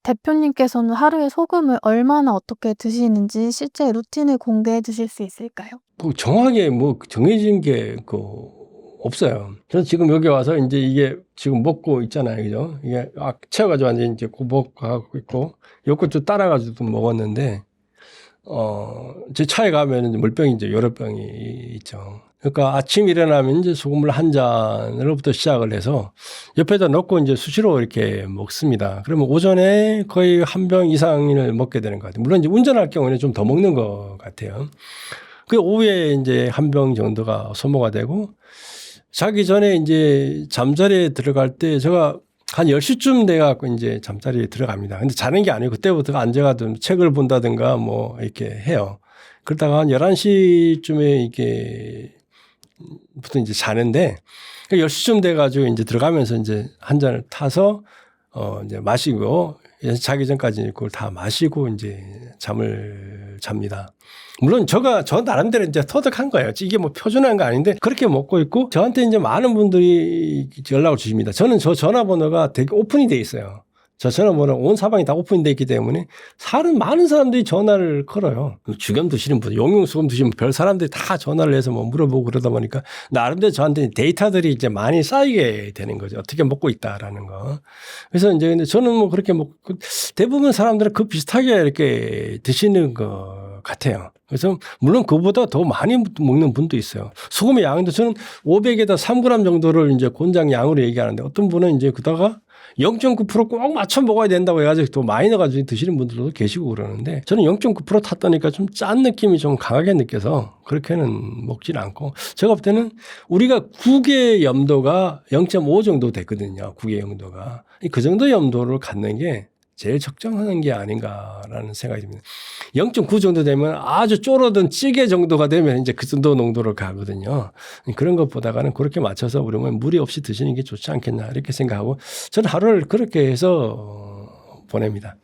대표님께서는 하루에 소금을 얼마나 어떻게 드시는지 실제 루틴을 공개해 주실 수 있을까요? 뭐 정확하게 뭐 정해진 게 없어요. 저는 지금 여기 와서 인제 이게 지금 먹고 있잖아요. 그죠? 이게 채워 가지고 완전히 인제 먹고 있고 요것 좀 따라 가지고 먹었는데 제 차에 가면은 이제 물병이 인제 여러 병이 있죠. 그러니까 아침 일어나면 인제 소금물 한 잔으로부터 시작을 해서 옆에다 넣고 인제 수시로 이렇게 먹습니다. 그러면 오전에 거의 한 병 이상을 먹게 되는 것 같아요. 물론 이제 운전할 경우에는 좀 더 먹는 것 같아요. 그 오후에 인제 한 병 정도가 소모가 되고 자기 전에 인제 잠자리에 들어갈 때 제가 한 10시쯤 돼 갖고 인제 잠자리에 들어갑니다. 근데 자는 게 아니고 그때부터 앉아 가지고 책을 본다든가 뭐 이렇게 해요. 그러다가 한 11시쯤에 이게 부터 인제 자는데 10시쯤 돼 가지고 인제 들어가면서 인제 한 잔을 타서 인제 마시고 자기 전까지 그걸 다 마시고 인제 잠을 잡니다. 물론 저 나름대로 인제 터득한 거예요. 이게 뭐 표준화한 거 아닌데 그렇게 먹고 있고 저한테 인제 많은 분들이 연락을 주십니다. 저는 저 전화번호가 되게 오픈이 돼 있어요. 저 전화번호 온 사방이 다 오픈이 돼 있기 때문에 많은 사람들이 전화를 걸어요. 죽염 드시는 분, 용융수금 드시는 별 사람들이 다 전화를 해서 뭐 물어보고 그러다 보니까 나름대로 저한테 데이터들이 이제 많이 쌓이게 되는 거죠. 어떻게 먹고 있다라는 거. 그래서 이제 근데 저는 뭐 그렇게 대부분 사람들은 그 비슷하게 이렇게 드시는 것 같아요. 그래서 물론 그보다 더 많이 먹는 분도 있어요. 소금의 양도 저는 500에다 3g 정도를 이제 권장 양으로 얘기하는데 어떤 분은 이제 그다가 0.9%꼭 맞춰 먹어야 된다고 해가지고 또 많이 넣어가지고 드시는 분들도 계시고 그러는데 저는 0.9% 탔다니까 좀 짠 느낌이 좀 강하게 느껴서 그렇게는 먹지는 않고 제가 볼 때는 우리가 국의 염도가 0.5 정도 됐거든요. 국의 염도가. 그 정도 염도를 갖는 게 제일 적정한 게 아닌가라는 생각이 듭니다. 0.9 정도 되면 아주 쪼르던 찌개 정도가 되면 이제 그 정도 농도로 가거든요. 그런 것보다는 그렇게 맞춰서 우리는 무리 없이 드시는 게 좋지 않겠나 이렇게 생각하고 저는 하루를 그렇게 해서 보냅니다.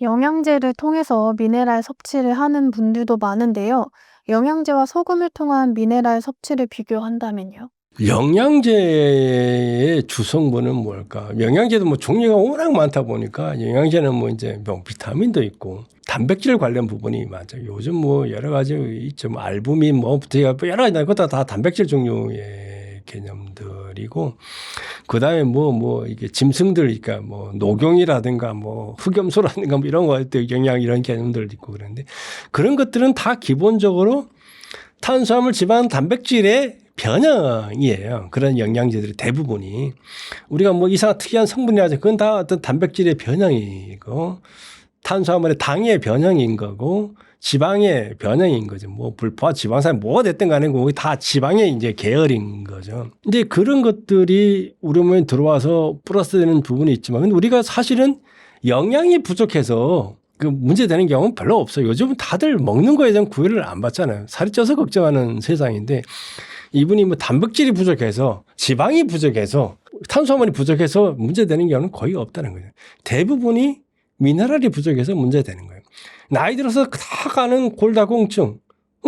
영양제를 통해서 미네랄 섭취를 하는 분들도 많은데요. 영양제와 소금을 통한 미네랄 섭취를 비교한다면요? 영양제의 주성분은 뭘까? 영양제도 뭐 종류가 워낙 많다 보니까 영양제는 뭐 이제 비타민도 있고 단백질 관련 부분이 많죠. 요즘 뭐 여러 가지 있죠. 뭐 알부민 뭐부터 여러 가지 그것도 다 단백질 종류의 개념들이고 그다음에 뭐 이게 짐승들 그러니까 뭐 녹용이라든가 뭐 흑염소라든가 뭐 이런 것들 영양 이런 개념들 있고 그런데 그런 것들은 다 기본적으로 탄수화물, 지방, 단백질의 변형이에요. 그런 영양제들이 대부분이. 우리가 뭐 이상한 특이한 성분이 하죠. 그건 다 어떤 단백질의 변형이고, 탄수화물의 당의 변형인 거고, 지방의 변형인 거죠. 뭐 불포화 지방산이 뭐가 됐든 간에 그게 다 지방의 이제 계열인 거죠. 근데 그런 것들이 우리 몸에 들어와서 플러스 되는 부분이 있지만, 근데 우리가 사실은 영양이 부족해서 그 문제되는 경우는 별로 없어요. 요즘은 다들 먹는 거에 대한 구애를 안 받잖아요. 살이 쪄서 걱정하는 세상인데 이분이 뭐 단백질이 부족해서 지방이 부족해서 탄수화물이 부족해서 문제되는 경우는 거의 없다는 거예요. 대부분이 미네랄이 부족해서 문제되는 거예요. 나이 들어서 다 가는 골다공증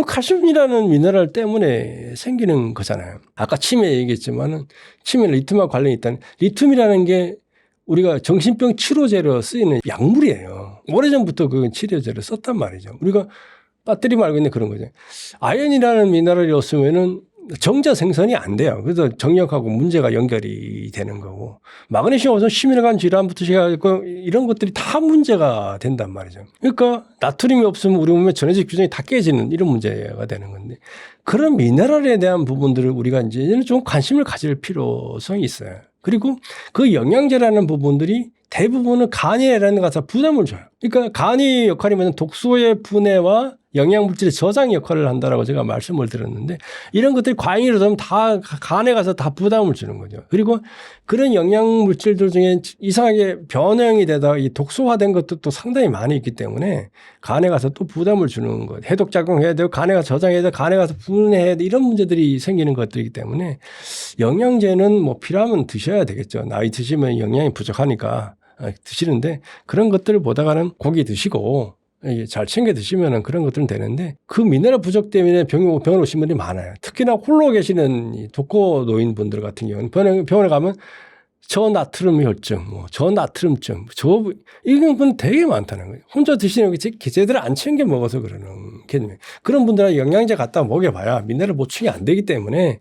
칼슘이라는 미네랄 때문에 생기는 거잖아요. 아까 치매 얘기했지만은 치매는 리튬하고 관련이 있다는 리튬이라는 게 우리가 정신병 치료제로 쓰이는 약물이에요. 오래전부터 그 치료제를 썼단 말이죠. 우리가 배터리 말고 있는 그런 거죠. 아연이라는 미네랄이 없으면은 정자 생성이 안 돼요. 그래서 정력하고 문제가 연결이 되는 거고 마그네슘 없으면 심혈관 질환부터 시작하고 이런 것들이 다 문제가 된단 말이죠. 그러니까 나트륨이 없으면 우리 몸의 전해질 규정이 다 깨지는 이런 문제가 되는 건데 그런 미네랄에 대한 부분들을 우리가 이제 좀 관심을 가질 필요성이 있어요. 그리고 그 영양제라는 부분들이 대부분은 간이라는 것에 부담을 줘요. 그러니까 간이 역할이 뭐냐면 독소의 분해와 영양물질의 저장 역할을 한다라고 제가 말씀을 드렸는데 이런 것들이 과잉으로 되면 다 간에 가서 다 부담을 주는 거죠. 그리고 그런 영양물질들 중에 이상하게 변형이 되다가 이 독소화된 것도 상당히 많이 있기 때문에 간에 가서 또 부담을 주는 것. 해독작용해야 되고 간에 가서 저장해야 되고 간에 가서 분해해야 돼. 이런 문제들이 생기는 것들이기 때문에 영양제는 뭐 필요하면 드셔야 되겠죠. 나이 드시면 영양이 부족하니까 드시는데 그런 것들을 보다가는 고기 드시고 잘 챙겨 드시면 그런 것들은 되는데 그 미네랄 부족 때문에 병원 오신 분들이 많아요. 특히나 홀로 계시는 독거 노인분들 같은 경우는 병원에 가면 저나트륨 혈증, 저나트륨증, 이런 분 되게 많다는 거예요. 혼자 드시는 게 제대로 안 챙겨 먹어서 그러는 개념이에요. 그런 분들은 영양제 갖다 먹여봐야 미네랄 보충이 안 되기 때문에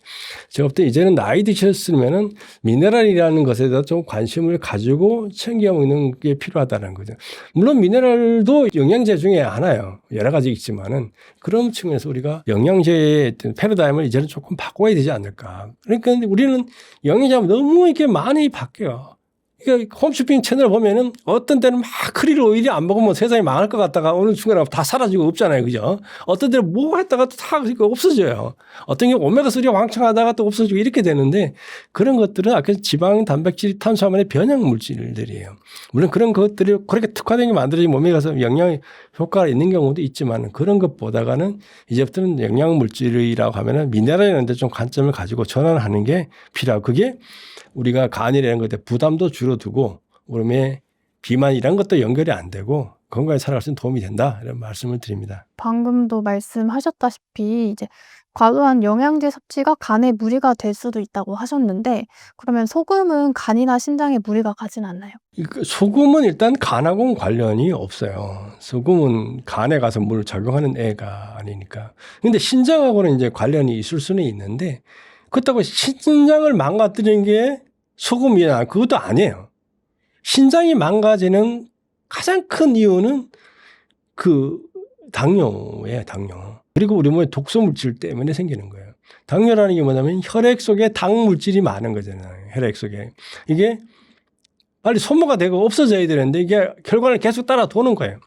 제가 볼 때 이제는 나이 드셨으면은 미네랄이라는 것에 대해서 좀 관심을 가지고 챙겨 먹는 게 필요하다는 거죠. 물론 미네랄도 영양제 중에 하나예요. 여러 가지 있지만은 그런 측면에서 우리가 영양제의 패러다임을 이제는 조금 바꿔야 되지 않을까. 그러니까 우리는 영양제가 너무 이렇게 많이 바뀌어요. 그러니까 홈쇼핑 채널 보면은 어떤 때는 막 크릴 오일이 안 먹으면 세상이 망할 것 같다가 어느 순간에 다 사라지고 없잖아요. 그죠? 어떤 때는 뭐 했다가 또 다 없어져요. 어떤 게 오메가3 왕창 하다가 또 없어지고 이렇게 되는데 그런 것들은 아까 지방, 단백질, 탄수화물의 변형 물질들이에요. 물론 그런 것들이 그렇게 특화된 게 만들어진 몸에 가서 영양 효과가 있는 경우도 있지만 그런 것보다는 이제부터는 영양 물질이라고 하면은 미네랄이라는 데 좀 관점을 가지고 전환하는 게 필요하고 그게 우리가 간이라는 것에 부담도 줄어들고 그러면 비만 이런 것도 연결이 안 되고 건강에 살아갈 수 있는 도움이 된다 이런 말씀을 드립니다. 방금도 말씀하셨다시피 이제 과도한 영양제 섭취가 간에 무리가 될 수도 있다고 하셨는데 그러면 소금은 간이나 신장에 무리가 가진 않나요? 소금은 일단 간하고는 관련이 없어요. 소금은 간에 가서 물 작용하는 애가 아니니까. 근데 신장하고는 이제 관련이 있을 수는 있는데 그렇다고 신장을 망가뜨리는 게 소금이나 그것도 아니에요. 신장이 망가지는 가장 큰 이유는 그 당뇨예요, 당뇨. 그리고 우리 몸에 독소 물질 때문에 생기는 거예요. 당뇨라는 게 뭐냐면 혈액 속에 당 물질이 많은 거잖아요. 혈액 속에. 이게 빨리 소모가 되고 없어져야 되는데 이게 혈관을 계속 따라 도는 거예요.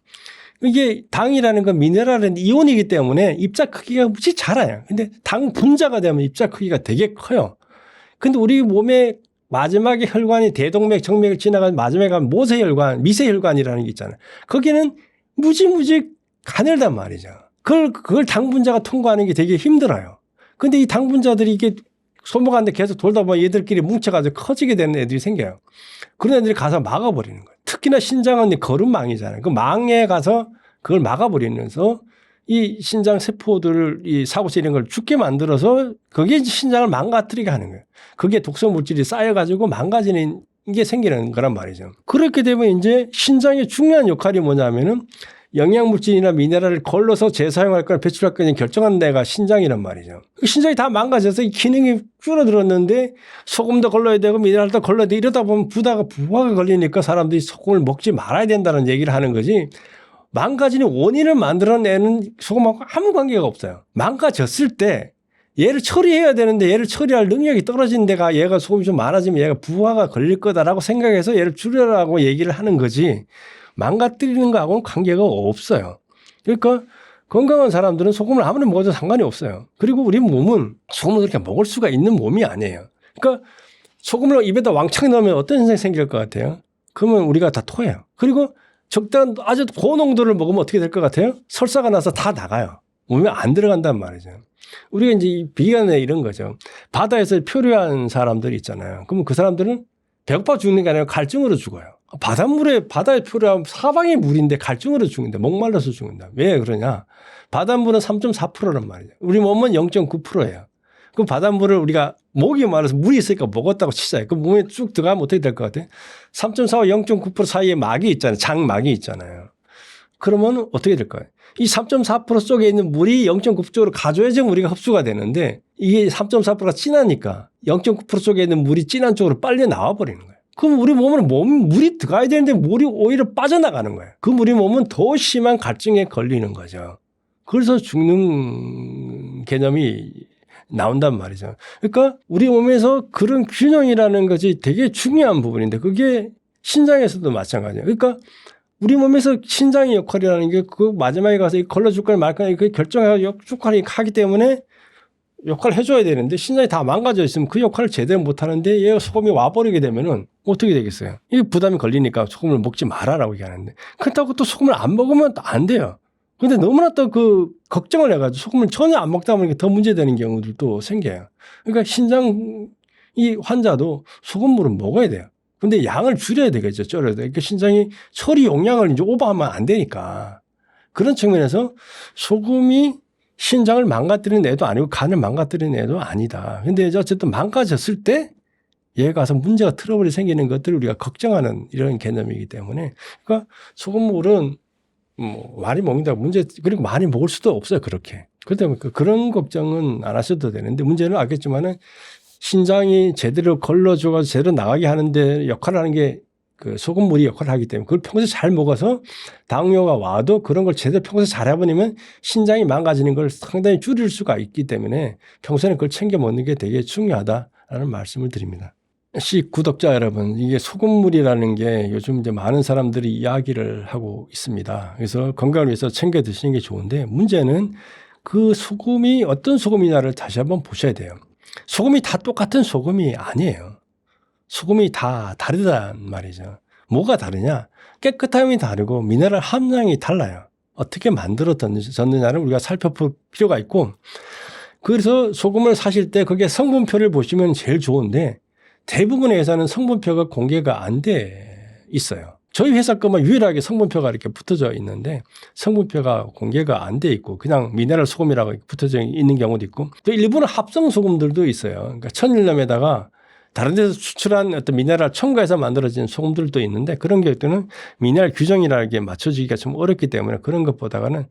이게 당이라는 건 미네랄은 이온이기 때문에 입자 크기가 무지 작아요. 근데 당 분자가 되면 입자 크기가 되게 커요. 근데 우리 몸에 마지막에 혈관이 대동맥, 정맥을 지나간 마지막에 가면 모세혈관, 미세혈관이라는 게 있잖아요. 거기는 무지 가늘단 말이죠. 그걸 당 분자가 통과하는 게 되게 힘들어요. 근데 이 당 분자들이 이게 소모가 안 돼 계속 돌다 보면 얘들끼리 뭉쳐가지고 커지게 되는 애들이 생겨요. 그런 애들이 가서 막아버리는 거예요. 특히나 신장은 거름망이잖아요. 그 망에 가서 그걸 막아버리면서 이 신장 세포들을 이 사고체 이런 걸 죽게 만들어서 그게 신장을 망가뜨리게 하는 거예요. 그게 독소 물질이 쌓여가지고 망가지는 게 생기는 거란 말이죠. 그렇게 되면 이제 신장의 중요한 역할이 뭐냐면은 영양물질이나 미네랄을 걸러서 재사용할 거나 배출할 거냐 결정하는 데가 신장이란 말이죠. 신장이 다 망가져서 이 기능이 줄어들었는데 소금도 걸러야 되고 미네랄도 걸러야 돼 이러다 보면 부하가 걸리니까 사람들이 소금을 먹지 말아야 된다는 얘기를 하는 거지 망가지는 원인을 만들어내는 소금하고 아무 관계가 없어요. 망가졌을 때 얘를 처리해야 되는데 얘를 처리할 능력이 떨어진 데가 얘가 소금이 좀 많아지면 얘가 부하가 걸릴 거다라고 생각해서 얘를 줄여라고 얘기를 하는 거지 망가뜨리는 거하고는 관계가 없어요. 그러니까 건강한 사람들은 소금을 아무리 먹어도 상관이 없어요. 그리고 우리 몸은 소금을 그렇게 먹을 수가 있는 몸이 아니에요. 그러니까 소금을 입에다 왕창 넣으면 어떤 현상이 생길 것 같아요? 그러면 우리가 다 토해요. 그리고 적당한 아주 고농도를 먹으면 어떻게 될 것 같아요? 설사가 나서 다 나가요. 몸에 안 들어간단 말이죠. 우리가 이제 비건에 이런 거죠. 바다에서 표류한 사람들이 있잖아요. 그러면 그 사람들은 배고파 죽는 게 아니라 갈증으로 죽어요. 바다에 표류하면 사방이 물인데 갈증으로 죽는다. 목말라서 죽는다. 왜 그러냐? 바닷물은 3.4%란 말이죠. 우리 몸은 0.9%예요. 그럼 바닷물을 우리가 목이 말라서 물이 있으니까 먹었다고 치자요. 그 몸에 쭉 들어가면 어떻게 될 것 같아요? 3.4와 0.9% 사이에 막이 있잖아요. 장막이 있잖아요. 그러면 어떻게 될까요? 이 3.4% 속에 있는 물이 0.9%쪽으로 가줘야지 우리가 흡수가 되는데 이게 3.4%가 진하니까 0.9% 속에 있는 물이 진한 쪽으로 빨리 나와버리는 거예요. 그럼 우리 몸은 물이 들어가야 되는데 물이 오히려 빠져나가는 거예요. 그 우리 몸은 더 심한 갈증에 걸리는 거죠. 그래서 죽는 개념이 나온단 말이죠. 그러니까 우리 몸에서 그런 균형이라는 것이 되게 중요한 부분인데 그게 신장에서도 마찬가지예요. 그러니까 우리 몸에서 신장의 역할이라는 게 그 마지막에 가서 걸러줄 걸 말 거냐 그 결정해서 역할이 하기 때문에 역할을 해줘야 되는데 신장이 다 망가져 있으면 그 역할을 제대로 못하는데 얘가 소금이 와버리게 되면은 어떻게 되겠어요? 이게 부담이 걸리니까 소금을 먹지 말아라고 얘기하는데 그렇다고 또 소금을 안 먹으면 또 안 돼요. 근데 너무나 또 그 걱정을 해가지고 소금을 전혀 안 먹다 보니까 더 문제되는 경우들도 생겨요. 그러니까 신장 이 환자도 소금물은 먹어야 돼요. 근데 양을 줄여야 되겠죠. 줄여야 돼. 그러니까 신장이 처리 용량을 이제 오버하면 안 되니까 그런 측면에서 소금이 신장을 망가뜨리는 애도 아니고 간을 망가뜨리는 애도 아니다. 근데 어쨌든 망가졌을 때 얘 가서 문제가 트러블이 생기는 것들을 우리가 걱정하는 이런 개념이기 때문에 그러니까 소금물은 뭐 많이 먹는다 문제 그리고 많이 먹을 수도 없어요 그렇게 그렇기 때문에 그런 걱정은 안 하셔도 되는데 문제는 알겠지만은 신장이 제대로 걸러줘가지고 제대로 나가게 하는데 역할을 하는 게 그 소금물이 역할을 하기 때문에 그걸 평소에 잘 먹어서 당뇨가 와도 그런 걸 제대로 평소에 잘 해버리면 신장이 망가지는 걸 상당히 줄일 수가 있기 때문에 평소에는 그걸 챙겨 먹는 게 되게 중요하다라는 말씀을 드립니다. 구독자 여러분, 이게 소금물이라는 게 요즘 이제 많은 사람들이 이야기를 하고 있습니다. 그래서 건강을 위해서 챙겨 드시는 게 좋은데 문제는 그 소금이 어떤 소금이냐를 다시 한번 보셔야 돼요. 소금이 다 똑같은 소금이 아니에요. 소금이 다 다르단 말이죠. 뭐가 다르냐? 깨끗함이 다르고 미네랄 함량이 달라요. 어떻게 만들어졌느냐를 우리가 살펴볼 필요가 있고 그래서 소금을 사실 때 그게 성분표를 보시면 제일 좋은데 대부분의 회사는 성분표가 공개가 안 돼 있어요. 저희 회사 것만 유일하게 성분표가 이렇게 붙어져 있는데 성분표가 공개가 안 돼 있고 그냥 미네랄 소금이라고 붙어져 있는 경우도 있고 또 일부는 합성 소금들도 있어요. 그러니까 천일염에다가 다른 데서 추출한 어떤 미네랄 첨가해서 만들어진 소금들도 있는데 그런 경우에는 미네랄 규정이라는 게 맞춰지기가 좀 어렵기 때문에 그런 것보다는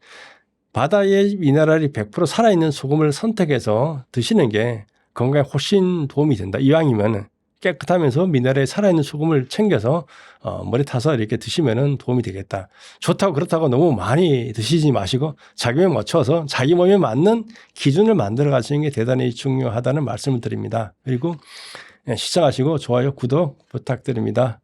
바다에 미네랄이 100% 살아있는 소금을 선택해서 드시는 게 건강에 훨씬 도움이 된다. 이왕이면 깨끗하면서 미네랄이 살아있는 소금을 챙겨서 머리 타서 이렇게 드시면 도움이 되겠다. 좋다고 그렇다고 너무 많이 드시지 마시고 자기 몸에 맞춰서 자기 몸에 맞는 기준을 만들어 가시는 게 대단히 중요하다는 말씀을 드립니다. 그리고 시청하시고 좋아요, 구독 부탁드립니다.